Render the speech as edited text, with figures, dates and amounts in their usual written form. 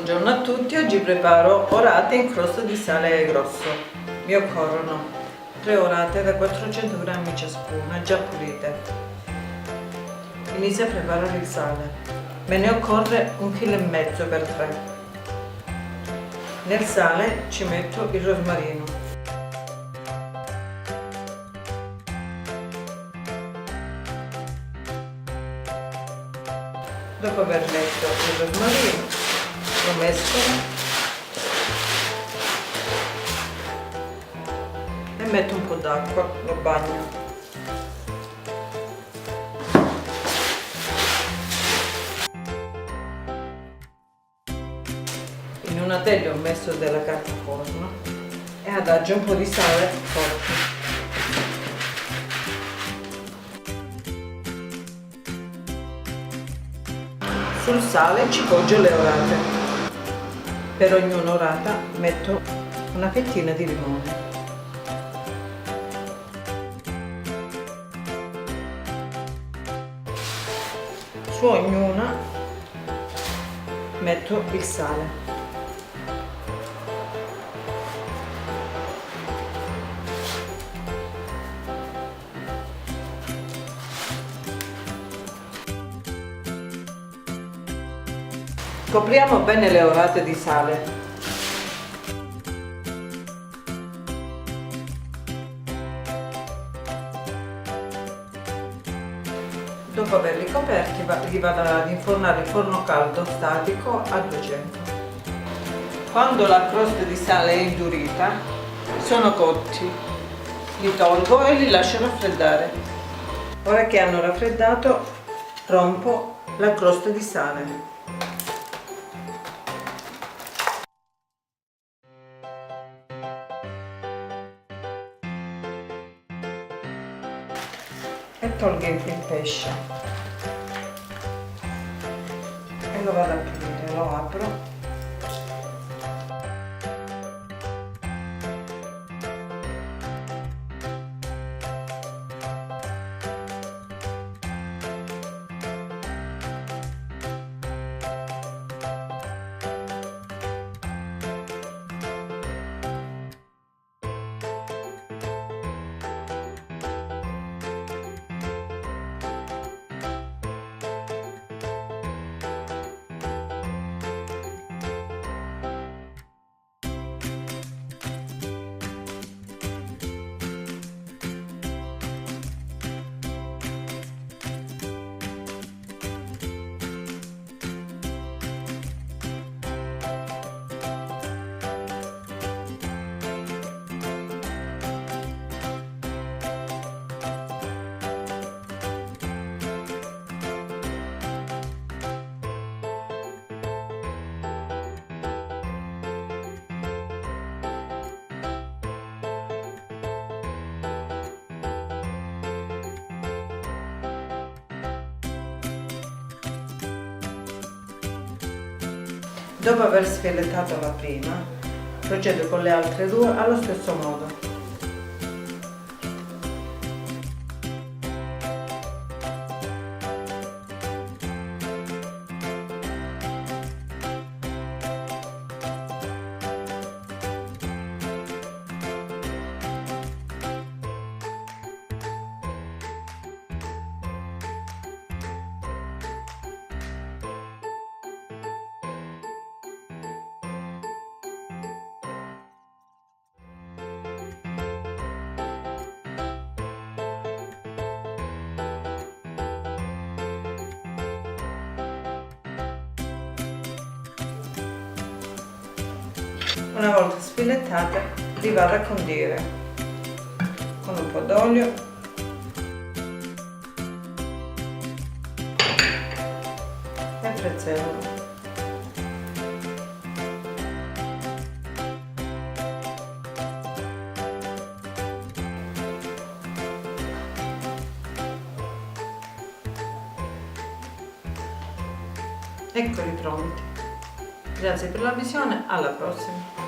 Buongiorno a tutti, oggi preparo orate in crosta di sale grosso. Mi occorrono 3 orate da 400 g ciascuna, già pulite. Inizio a preparare il sale. Me ne occorre 1,5 kg per 3. Nel sale ci metto il rosmarino. Dopo aver messo il rosmarino, lo mescolo e metto un po' d'acqua, lo bagno. In una teglia ho messo della carta forno e adagio un po' di sale forte. Sul sale ci poggio le orate. Per ognuna orata metto una fettina di limone. Su ognuna metto il sale. Copriamo bene le orate di sale. Dopo averli coperti li vado ad infornare in forno caldo statico a 200. Quando la crosta di sale è indurita, sono cotti. Li tolgo e li lascio raffreddare. Ora che hanno raffreddato, rompo la crosta di sale. E tolgo il pesce e lo vado a pulire, lo apro Dopo aver sfilettato la prima, procedo con le altre due allo stesso modo. Una volta sfilettate li vado a condire con un po' d'olio e prezzemolo. Eccoli pronti. Grazie per la visione, alla prossima!